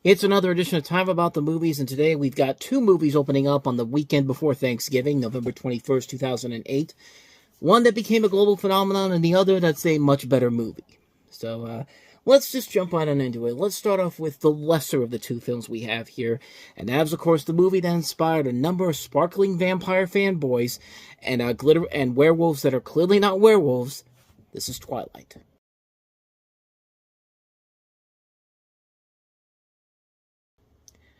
It's another edition of Time About the Movies, and today we've got two movies opening up on the weekend before Thanksgiving, November 21st, 2008. One that became a global phenomenon, and the other that's a much better movie. So, let's just jump right on into it. Let's start off with the lesser of the two films we have here, and that is, of course, the movie that inspired a number of sparkling vampire fanboys and glitter and werewolves that are clearly not werewolves. This is Twilight.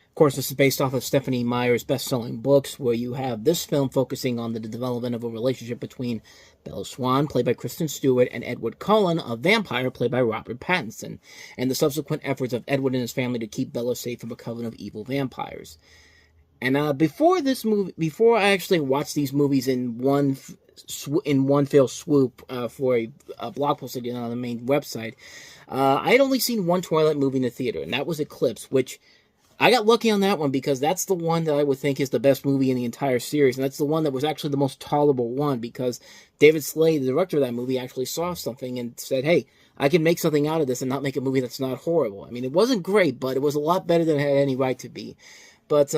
Of course, this is based off of Stephenie Meyer's best-selling books, where you have this film focusing on the development of a relationship between Bella Swan, played by Kristen Stewart, and Edward Cullen, a vampire played by Robert Pattinson, and the subsequent efforts of Edward and his family to keep Bella safe from a coven of evil vampires. And before I actually watched these movies in one fell swoop for a blog post I did on the main website, I had only seen one Twilight movie in the theater, and that was Eclipse, which I got lucky on that one because that's the one that I would think is the best movie in the entire series, and that's the one that was actually the most tolerable one because David Slade, the director of that movie, actually saw something and said, hey, I can make something out of this and not make a movie that's not horrible. I mean, it wasn't great, but it was a lot better than it had any right to be. But,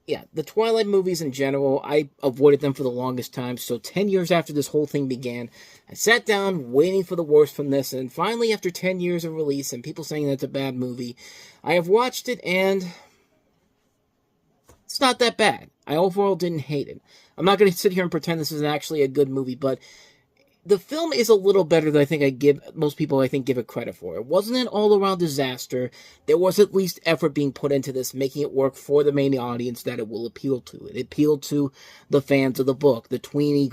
yeah, the Twilight movies in general, I avoided them for the longest time, so 10 years after this whole thing began, I sat down waiting for the worst from this, and finally, after 10 years of release and people saying that it's a bad movie, I have watched it, and it's not that bad. I overall didn't hate it. I'm not going to sit here and pretend this is actually a good movie, but the film is a little better than I think most people give it credit for. It wasn't an all-around disaster. There was at least effort being put into this, making it work for the main audience that it will appeal to. It appealed to the fans of the book, the tween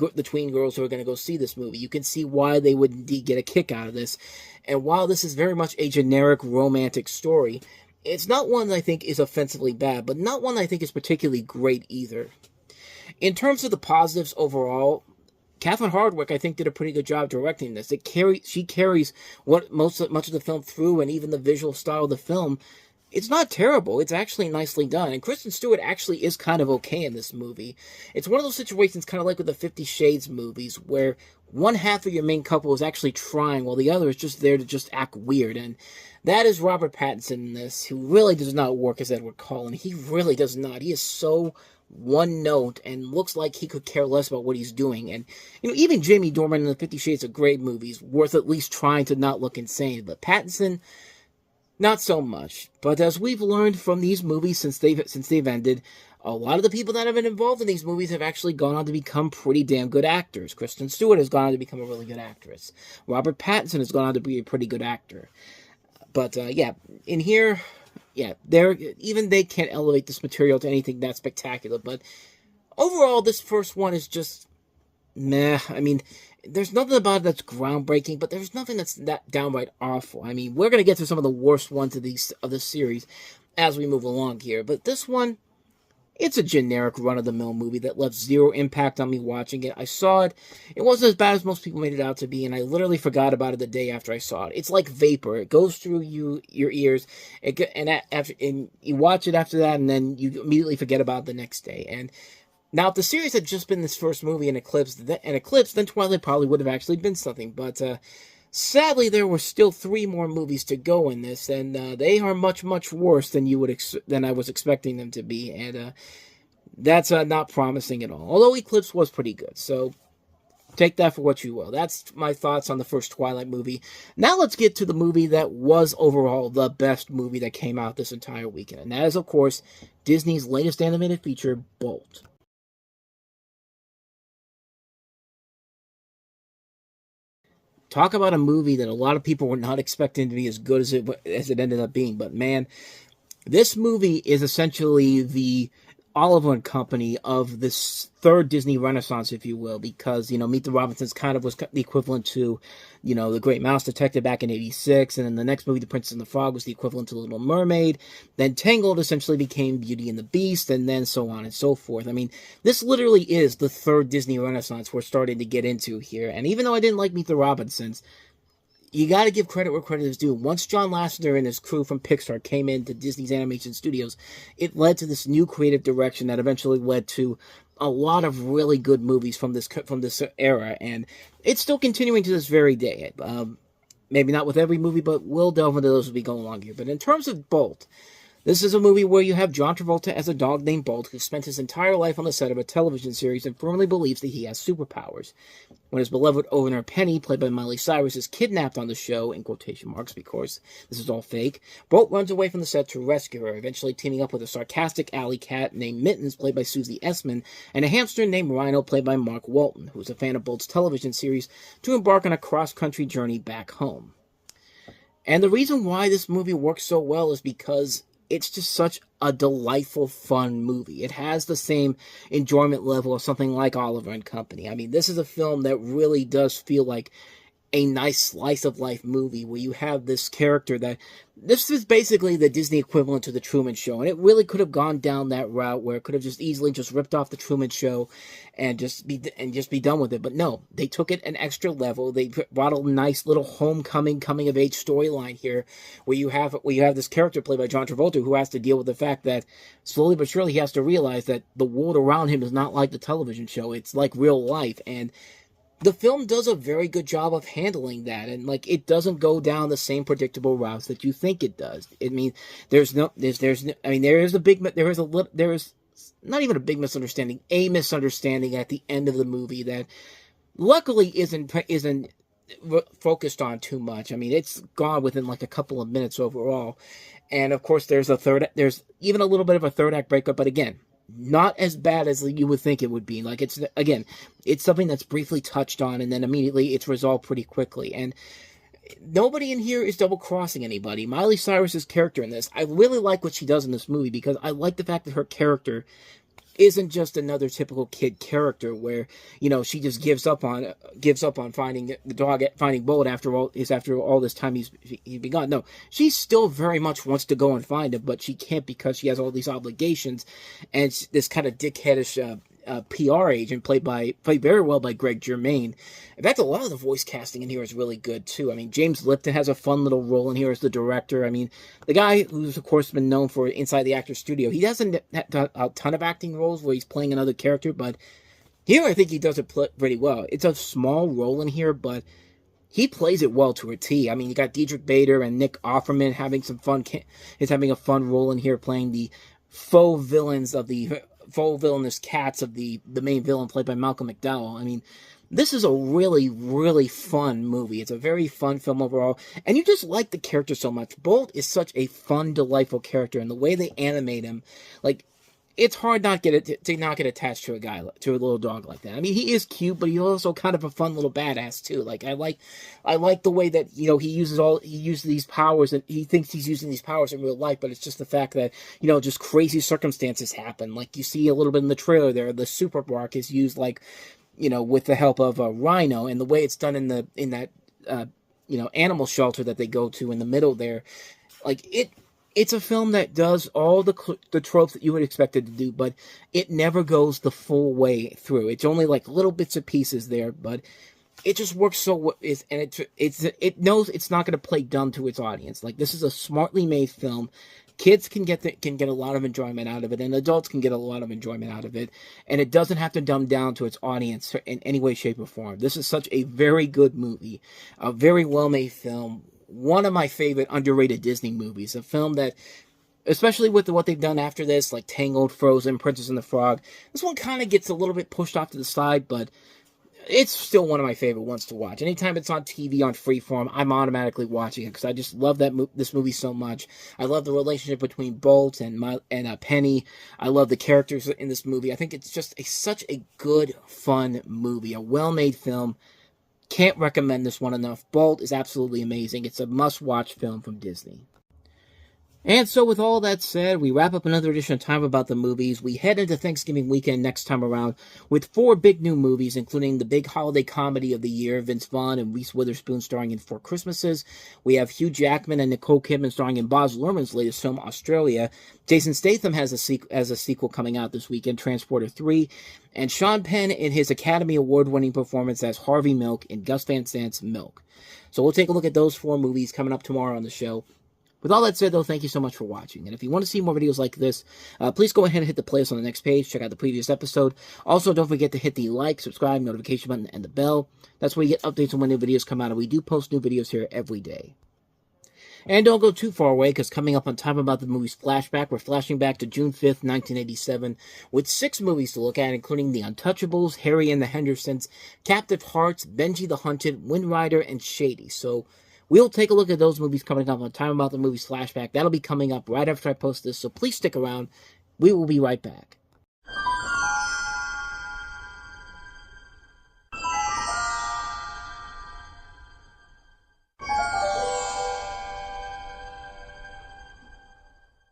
girls who are going to go see this movie. You can see why they would indeed get a kick out of this. And while this is very much a generic romantic story, it's not one that I think is offensively bad, but not one that I think is particularly great either. In terms of the positives overall, Catherine Hardwicke, I think, did a pretty good job directing this. She carries much of the film through, and even the visual style of the film. It's not terrible. It's actually nicely done. And Kristen Stewart actually is kind of okay in this movie. It's one of those situations kind of like with the 50 Shades movies, where one half of your main couple is actually trying, while the other is just there to just act weird. And that is Robert Pattinson in this, who really does not work as Edward Cullen. He really does not. He is so one note and looks like he could care less about what he's doing. And, even Jamie Dornan in the 50 Shades of Grey movies, worth at least trying to not look insane. But Pattinson, not so much. But as we've learned from these movies since they've ended, a lot of the people that have been involved in these movies have actually gone on to become pretty damn good actors. Kristen Stewart has gone on to become a really good actress. Robert Pattinson has gone on to be a pretty good actor. But, yeah, in here, yeah, even they can't elevate this material to anything that spectacular. But overall, this first one is just meh. I mean, there's nothing about it that's groundbreaking, but there's nothing that's that downright awful. I mean, we're going to get to some of the worst ones of this series as we move along here. But this one, it's a generic run-of-the-mill movie that left zero impact on me watching it. I saw it. It wasn't as bad as most people made it out to be, and I literally forgot about it the day after I saw it. It's like vapor. It goes through your ears, and you watch it after that, and then you immediately forget about it the next day. And now, if the series had just been this first movie in Eclipse, then Twilight probably would have actually been something. But sadly, there were still 3 more movies to go in this, and they are much, much worse than I was expecting them to be, and that's not promising at all. Although Eclipse was pretty good, so take that for what you will. That's my thoughts on the first Twilight movie. Now let's get to the movie that was overall the best movie that came out this entire weekend, and that is, of course, Disney's latest animated feature, Bolt. Talk about a movie that a lot of people were not expecting to be as good as it ended up being. But man, this movie is essentially the Oliver and Company of this third Disney Renaissance, if you will, because, Meet the Robinsons kind of was the equivalent to, The Great Mouse Detective back in '86, and then the next movie, The Princess and the Frog, was the equivalent to The Little Mermaid. Then Tangled essentially became Beauty and the Beast, and then so on and so forth. I mean, this literally is the third Disney Renaissance we're starting to get into here, and even though I didn't like Meet the Robinsons, you got to give credit where credit is due. Once John Lasseter and his crew from Pixar came into Disney's animation studios, it led to this new creative direction that eventually led to a lot of really good movies from this era, and it's still continuing to this very day. Maybe not with every movie, but we'll delve into those as we go along here. But in terms of Bolt, This is a movie where you have John Travolta as a dog named Bolt who spent his entire life on the set of a television series and firmly believes that he has superpowers. When his beloved owner Penny, played by Miley Cyrus, is kidnapped on the show, in quotation marks because this is all fake, Bolt runs away from the set to rescue her, eventually teaming up with a sarcastic alley cat named Mittens, played by Susie Essman, and a hamster named Rhino, played by Mark Walton, who is a fan of Bolt's television series, to embark on a cross-country journey back home. And the reason why this movie works so well is because it's just such a delightful, fun movie. It has the same enjoyment level of something like Oliver and Company. I mean, this is a film that really does feel like a nice slice of life movie where you have this character that this is basically the Disney equivalent to the Truman Show, and it really could have gone down that route where it could have just easily just ripped off the Truman Show and just be done with it. But no, they took it an extra level. They brought a nice little homecoming, coming of age storyline here, where you have this character played by John Travolta who has to deal with the fact that slowly but surely he has to realize that the world around him is not like the television show; it's like real life. And the film does a very good job of handling that, and like it doesn't go down the same predictable routes that you think it does. I mean, there is not even a big misunderstanding, a misunderstanding at the end of the movie that luckily isn't focused on too much. I mean, it's gone within like a couple of minutes overall, and of course there's even a little bit of a third act breakup, but again, not as bad as you would think it would be. Like, it's something that's briefly touched on, and then immediately it's resolved pretty quickly. And nobody in here is double-crossing anybody. Miley Cyrus's character in this, I really like what she does in this movie, because I like the fact that her character isn't just another typical kid character where, you know, she just gives up on finding the dog, finding Bolt after all this time he's been gone. No, she still very much wants to go and find him, but she can't because she has all these obligations, and this kind of dickheadish PR agent played very well by Greg Germain. In fact, a lot of the voice casting in here is really good too. I mean, James Lipton has a fun little role in here as the director. I mean, the guy who's of course been known for Inside the Actors Studio, he hasn't done a ton of acting roles where he's playing another character, but here I think he does it pretty well. It's a small role in here, but he plays it well to a T. I mean, you got Diedrich Bader and Nick Offerman having a fun role in here, playing the faux villainous cats of the main villain played by Malcolm McDowell. I mean, this is a really, really fun movie. It's a very fun film overall, and you just like the character so much. Bolt is such a fun, delightful character, and the way they animate him, like, it's hard not to not get attached to a little dog like that. I mean, he is cute, but he's also kind of a fun little badass too. Like, I like the way that, you know, he uses these powers, and he thinks he's using these powers in real life, but it's just the fact that, you know, just crazy circumstances happen. Like, you see a little bit in the trailer there, the super bark is used, like, you know, with the help of a Rhino, and the way it's done in that animal shelter that they go to in the middle there, like, it's a film that does all the tropes that you would expect it to do, but it never goes the full way through. It's only like little bits and pieces there, but it just works so well, and it knows it's not going to play dumb to its audience. Like, this is a smartly made film. Kids can get a lot of enjoyment out of it, and adults can get a lot of enjoyment out of it, and it doesn't have to dumb down to its audience in any way, shape, or form. This is such a very good movie, a very well-made film, one of my favorite underrated Disney movies, a film that, especially with what they've done after this, like Tangled, Frozen, Princess and the Frog, this one kind of gets a little bit pushed off to the side, but it's still one of my favorite ones to watch. Anytime it's on TV on Freeform, I'm automatically watching it because I just love this movie so much. I love the relationship between Bolt and Penny. I love the characters in this movie. I think it's just such a good, fun movie, a well-made film. Can't recommend this one enough. Bolt is absolutely amazing. It's a must-watch film from Disney. And so with all that said, we wrap up another edition of Time About the Movies. We head into Thanksgiving weekend next time around with 4 big new movies, including the big holiday comedy of the year, Vince Vaughn and Reese Witherspoon starring in Four Christmases. We have Hugh Jackman and Nicole Kidman starring in Baz Luhrmann's latest film, Australia. Jason Statham has a sequel coming out this weekend, Transporter 3. And Sean Penn in his Academy Award-winning performance as Harvey Milk in Gus Van Sant's Milk. So we'll take a look at those 4 movies coming up tomorrow on the show. With all that said, though, thank you so much for watching. And if you want to see more videos like this, please go ahead and hit the playlist on the next page. Check out the previous episode. Also, don't forget to hit the like, subscribe, notification button, and the bell. That's where you get updates on when new videos come out, and we do post new videos here every day. And don't go too far away, because coming up on Time About the Movies Flashback, we're flashing back to June 5th, 1987, with 6 movies to look at, including The Untouchables, Harry and the Hendersons, Captive Hearts, Benji the Hunted, Wind Rider, and Shady. So we'll take a look at those movies coming up on Time About the Movies Flashback. That'll be coming up right after I post this, so please stick around. We will be right back.